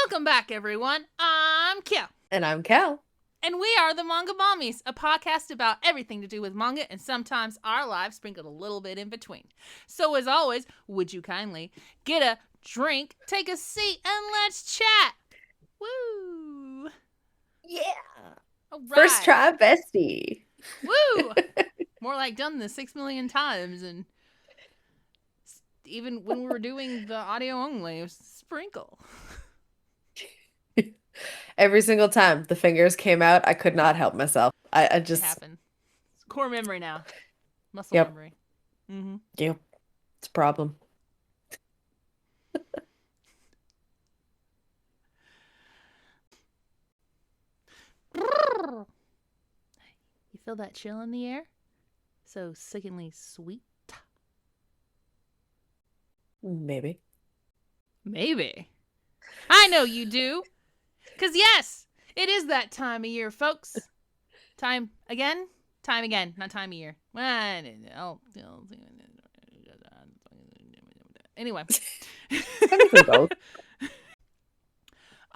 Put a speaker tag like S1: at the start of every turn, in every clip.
S1: Welcome back, everyone. I'm Kyo.
S2: And I'm Cal.
S1: And we are the Manga Mommies, a podcast about everything to do with manga and sometimes our lives sprinkled a little bit in between. So as always, would you kindly get a drink, take a seat, and let's chat. Woo!
S2: Yeah.
S1: All right.
S2: First try, bestie.
S1: Woo! More like done this 6 million times, and even when we were doing the audio only, it was sprinkle.
S2: Every single time the fingers came out, I could not help myself. I just...
S1: It happened. It's core memory now. Muscle
S2: Yep.
S1: memory. Mm-hmm.
S2: Yep. It's a problem.
S1: You feel that chill in the air? So sickingly sweet?
S2: Maybe.
S1: Maybe. I know you do. Because yes, it is that time of year, folks. Time again? Time again, not time of year. Anyway.
S2: Both.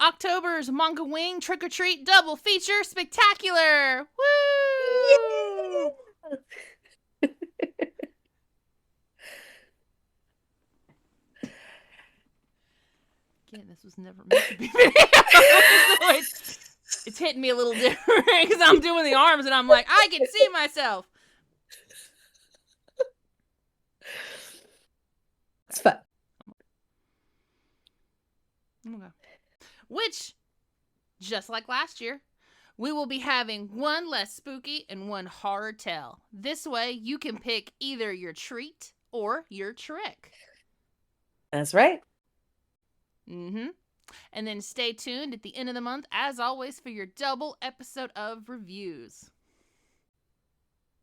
S1: October's Mangaween Trick or Treat Double Feature Spectacular! Woo!
S2: Yeah.
S1: Again, this was never meant to be video. So it's hitting me a little different because I'm doing the arms and I'm like, I can see myself.
S2: It's fun.
S1: Okay. Which, just like last year, we will be having one less spooky and one horror tale. This way, you can pick either your treat or your trick.
S2: That's right.
S1: Mm-hmm. And then stay tuned at the end of the month, as always, for your double episode of reviews.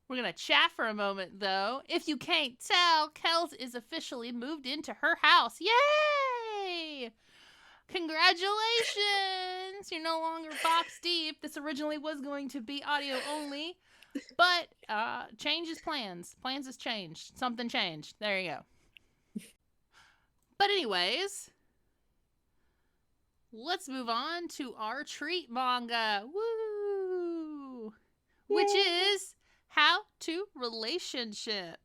S1: We're going to chat for a moment, though. If you can't tell, Kels is officially moved into her house. Yay! Congratulations! You're no longer box deep. This originally was going to be audio only, but changes plans. Plans has changed. Something changed. There you go. But anyways, let's move on to our treat manga. Woo! Yay. Which is How to Relationship,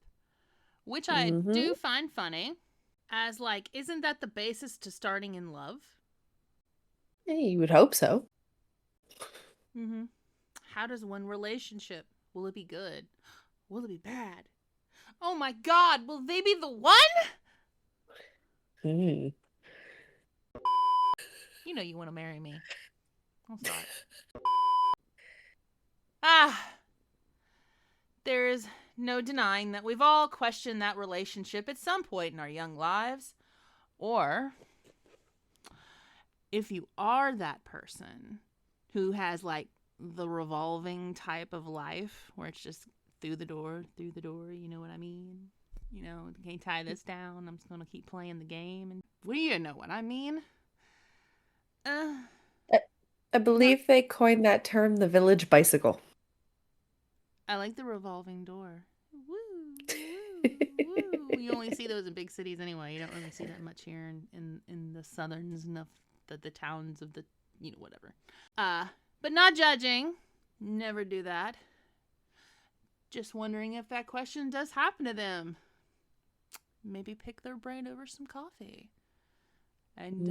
S1: which I do find funny. As like, isn't that the basis to starting in love?
S2: Yeah, you would hope so.
S1: Mm-hmm. How does one relationship? Will it be good? Will it be bad? Oh my God, will they be the one? You know you want to marry me. I'm sorry. There is no denying that we've all questioned that relationship at some point in our young lives. Or if you are that person who has like the revolving type of life where it's just through the door, you know what I mean? You know, can't tie this down. I'm just going to keep playing the game. And well, you know what I mean?
S2: I believe they coined that term the village bicycle.
S1: I like the revolving door. Woo, woo, woo. You only see those in big cities anyway. You don't really see that much here in the southerns and the towns of the, you know, whatever. But not judging. Never do that. Just wondering if that question does happen to them. Maybe pick their brain over some coffee. And,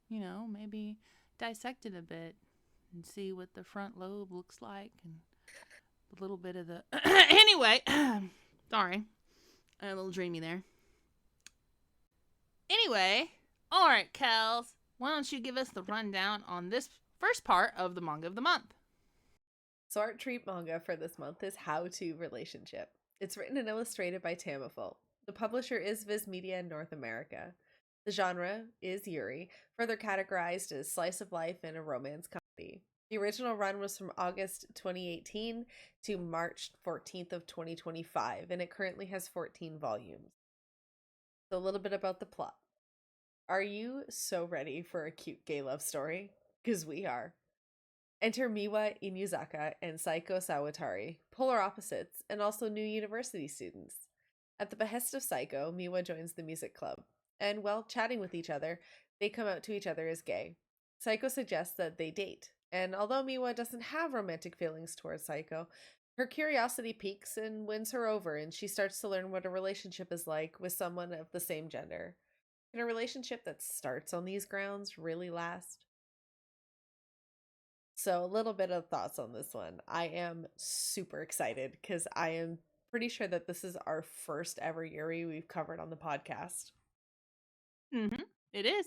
S1: you know, maybe dissect it a bit and see what the front lobe looks like and a little bit of the... Anyway, sorry. I'm a little dreamy there. Anyway, all right, Kels, why don't you give us the rundown on this first part of the manga of the month?
S2: So our treat manga for this month is How to Relationship. It's written and illustrated by Tamiful. The publisher is Viz Media in North America. The genre is Yuri, further categorized as slice of life and a romance comedy. The original run was from August 2018 to March 14th of 2025, and it currently has 14 volumes. So a little bit about the plot. Are you so ready for a cute gay love story? Because we are. Enter Miwa Inuzaka and Saiko Sawatari, polar opposites, and also new university students. At the behest of Saiko, Miwa joins the music club, and while chatting with each other, they come out to each other as gay. Saiko suggests that they date, and although Miwa doesn't have romantic feelings towards Saiko, her curiosity piques and wins her over, and she starts to learn what a relationship is like with someone of the same gender. Can a relationship that starts on these grounds really last? So, a little bit of thoughts on this one. I am super excited because I am pretty sure that this is our first ever Yuri we've covered on the podcast.
S1: Mm-hmm. It is.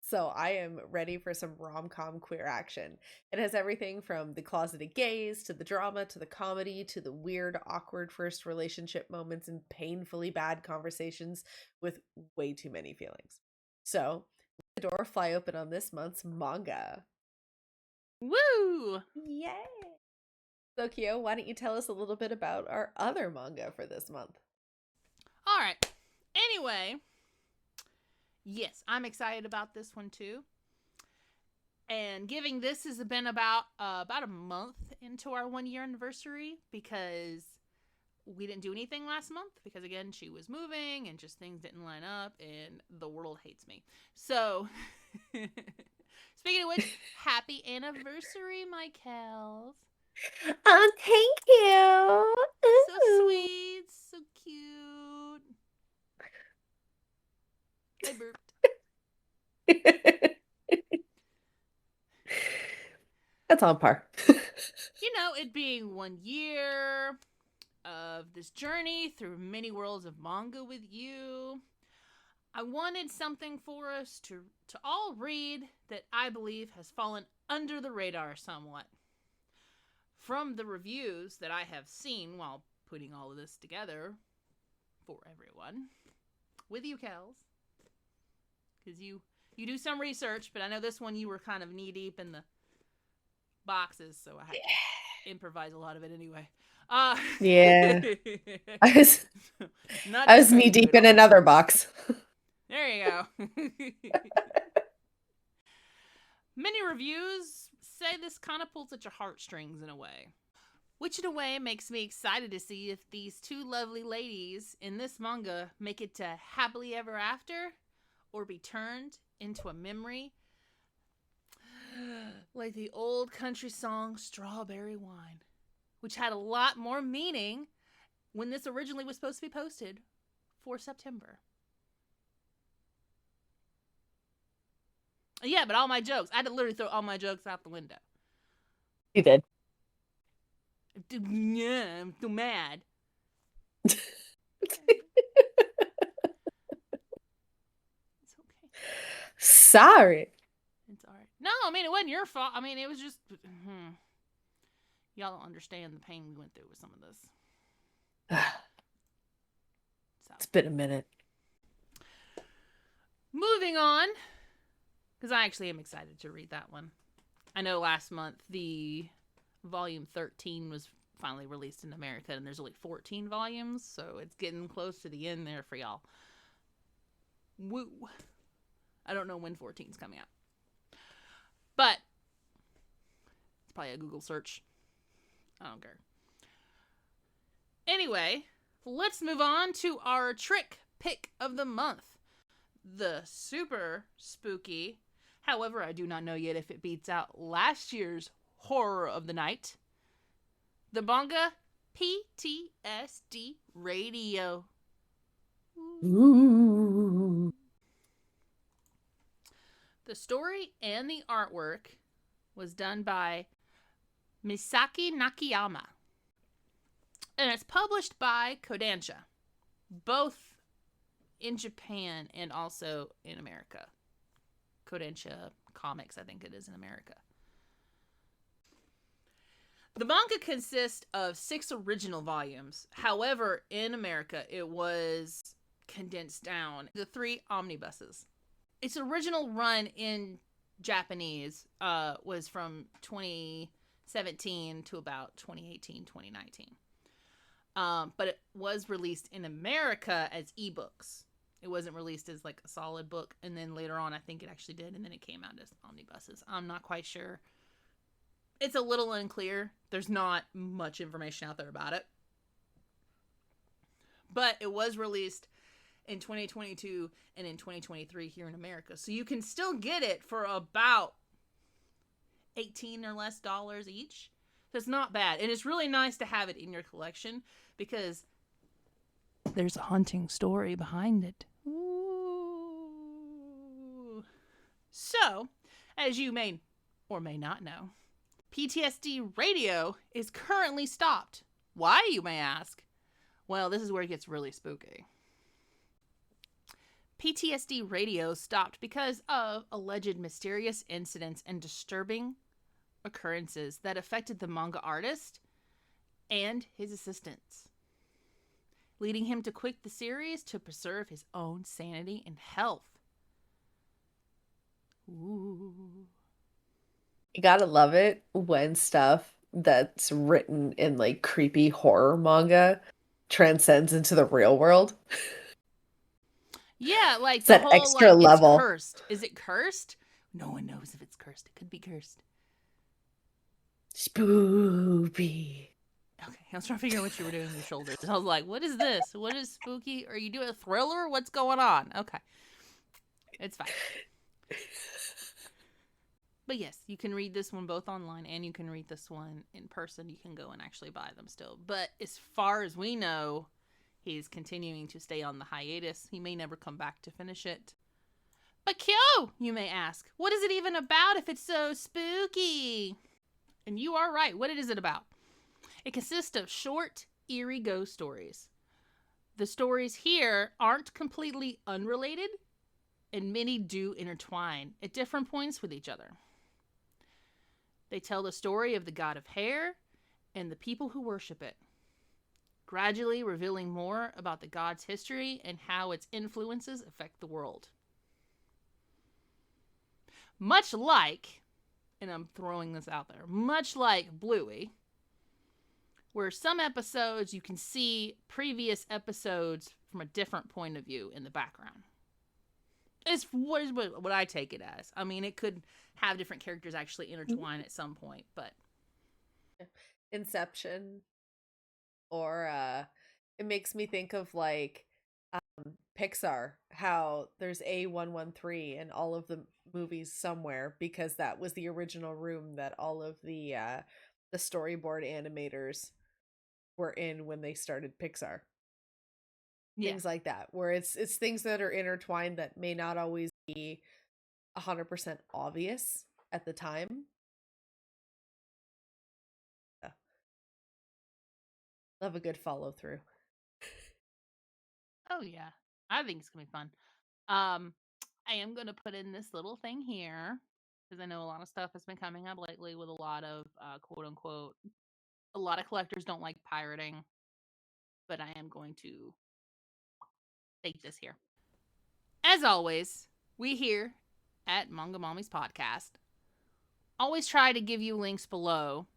S2: So I am ready for some rom-com queer action. It has everything from the closeted gays to the drama to the comedy to the weird, awkward first relationship moments and painfully bad conversations with way too many feelings. So, let the door fly open on this month's manga.
S1: Woo!
S2: Yay! So, Kyo, why don't you tell us a little bit about our other manga for this month?
S1: All right. Anyway, yes, I'm excited about this one too. And giving this has been about a month into our 1 year anniversary because we didn't do anything last month because again she was moving and just things didn't line up and the world hates me. So speaking of which, happy anniversary, my Kels.
S2: Oh, thank you.
S1: So sweet, so cute. I burped.
S2: That's on par.
S1: You know, it being 1 year of this journey through many worlds of manga with you, I wanted something for us to all read that I believe has fallen under the radar somewhat. From the reviews that I have seen while putting all of this together for everyone, with you, Kels, because you do some research, but I know this one you were kind of knee deep in the boxes, so I had to improvise a lot of it anyway.
S2: Yeah. I was knee deep in another box.
S1: There you go. Many reviews say this kind of pulls at your heartstrings in a way, which in a way makes me excited to see if these two lovely ladies in this manga make it to happily ever after or be turned into a memory like the old country song Strawberry Wine, which had a lot more meaning when this originally was supposed to be posted for September. Yeah, but all my jokes, I had to literally throw all my jokes out the window.
S2: You did.
S1: Yeah, I'm so mad. It's okay.
S2: Sorry.
S1: It's alright. No, I mean, it wasn't your fault. I mean, it was just... Y'all don't understand the pain we went through with some of this. So.
S2: It's been a minute.
S1: Moving on, because I actually am excited to read that one. I know last month the volume 13 was finally released in America, and there's only 14 volumes, so it's getting close to the end there for y'all. Woo. I don't know when 14's coming out. But it's probably a Google search. I don't care. Anyway, let's move on to our trick pick of the month. The super spooky, however, I do not know yet if it beats out last year's horror of the night, the manga PTSD Radio.
S2: Ooh.
S1: The story and the artwork was done by Misaki Nakayama. And it's published by Kodansha, both in Japan and also in America. Kodansha Comics, I think it is in America. The manga consists of 6 original volumes. However, in America, it was condensed down to 3 omnibuses. Its original run in Japanese was from 2017 to about 2018, 2019. But it was released in America as ebooks. It wasn't released as like a solid book. And then later on, I think it actually did. And then it came out as omnibuses. I'm not quite sure. It's a little unclear. There's not much information out there about it. But it was released in 2022 and in 2023 here in America. So you can still get it for about $18 or less each. So it's not bad. And it's really nice to have it in your collection because there's a haunting story behind it. Ooh. So, as you may or may not know, PTSD Radio is currently stopped. Why, you may ask? Well, this is where it gets really spooky. PTSD Radio stopped because of alleged mysterious incidents and disturbing occurrences that affected the manga artist and his assistants, leading him to quit the series to preserve his own sanity and health. Ooh.
S2: You gotta love it when stuff that's written in like creepy horror manga transcends into the real world.
S1: Yeah, like
S2: It's
S1: the
S2: that
S1: whole
S2: extra
S1: like
S2: level.
S1: It's cursed. Is it cursed? No one knows if it's cursed. It could be cursed.
S2: Spooky.
S1: Okay, I was trying to figure out what you were doing with your shoulders. I was like, what is this? What is spooky? Are you doing a thriller? What's going on? Okay. It's fine. But yes, you can read this one both online and you can read this one in person. You can go and actually buy them still. But as far as we know, he's continuing to stay on the hiatus. He may never come back to finish it. But Kyo, you may ask, what is it even about if it's so spooky? And you are right. What is it about? It consists of short, eerie ghost stories. The stories here aren't completely unrelated, and many do intertwine at different points with each other. They tell the story of the god of hair and the people who worship it, gradually revealing more about the god's history and how its influences affect the world. Much like, and I'm throwing this out there, much like Bluey, where some episodes you can see previous episodes from a different point of view in the background. It's what I take it as. I mean, it could have different characters actually intertwine at some point, but
S2: Inception, or it makes me think of like Pixar, how there's A113 in all of the movies somewhere because that was the original room that all of the storyboard animators were in when they started Pixar.
S1: yeah.
S2: Things like that, where it's things that are intertwined that may not always be 100% obvious at the time. Yeah. Love a good follow through.
S1: Oh yeah, I think it's gonna be fun. I am gonna put in this little thing here because I know a lot of stuff has been coming up lately with a lot of quote unquote. A lot of collectors don't like pirating, but I am going to take this here. As always, we here at Manga Mommies podcast always try to give you links below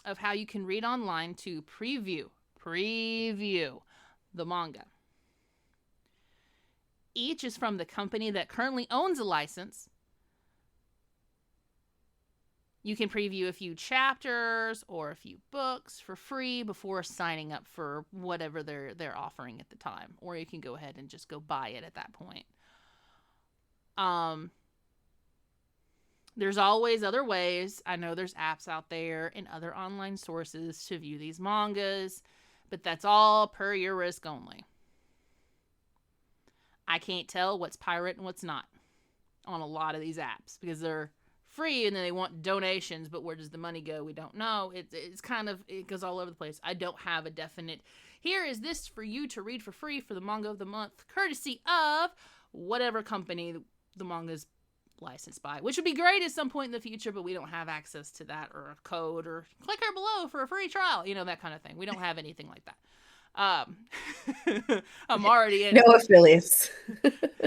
S1: of how you can read online to preview the manga. Each is from the company that currently owns a license. You can preview a few chapters or a few books for free before signing up for whatever they're offering at the time, or you can go ahead and just go buy it at that point. There's always other ways. I know there's apps out there and other online sources to view these mangas, but that's all per your risk only. I can't tell what's pirate and what's not on a lot of these apps because they're free and then they want donations, but where does the money go? We don't know. It's kind of, it goes all over the place. I don't have a definite, here is this for you to read for free for the manga of the month, courtesy of whatever company the manga's licensed by, which would be great at some point in the future, but we don't have access to that or a code or click here below for a free trial, that kind of thing. We don't have anything like that. I'm already in.
S2: No affiliates.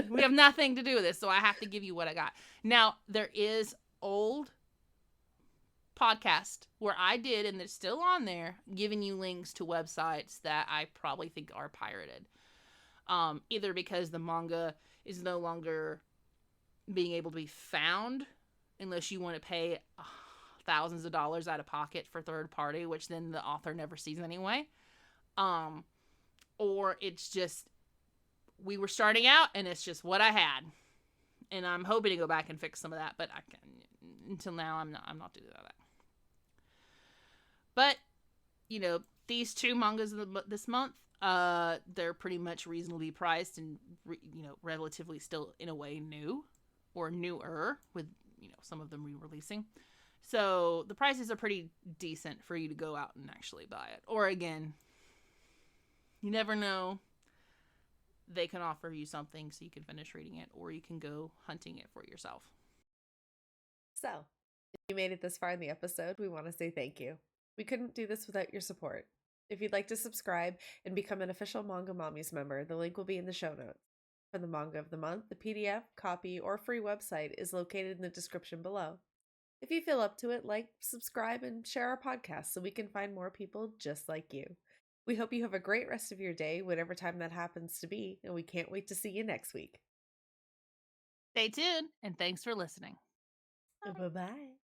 S1: We have nothing to do with this, so I have to give you what I got. Now, there is old podcast where I did, and it's still on there, giving you links to websites that I probably think are pirated. Either because the manga is no longer being able to be found unless you want to pay thousands of dollars out of pocket for third party, which then the author never sees anyway. Or it's just, we were starting out and it's just what I had. And I'm hoping to go back and fix some of that, but I can, until now I'm not doing But, these two mangas this month, they're pretty much reasonably priced and, relatively still, in a way, new or newer, with, some of them re-releasing. So the prices are pretty decent for you to go out and actually buy it. Or again, you never know. They can offer you something so you can finish reading it, or you can go hunting it for yourself.
S2: So, if you made it this far in the episode, we want to say thank you. We couldn't do this without your support. If you'd like to subscribe and become an official Manga Mommies member, the link will be in the show notes. For the manga of the month, the PDF, copy, or free website is located in the description below. If you feel up to it, like, subscribe, and share our podcast so we can find more people just like you. We hope you have a great rest of your day, whatever time that happens to be, and we can't wait to see you next week.
S1: Stay tuned, and thanks for listening.
S2: Bye-bye.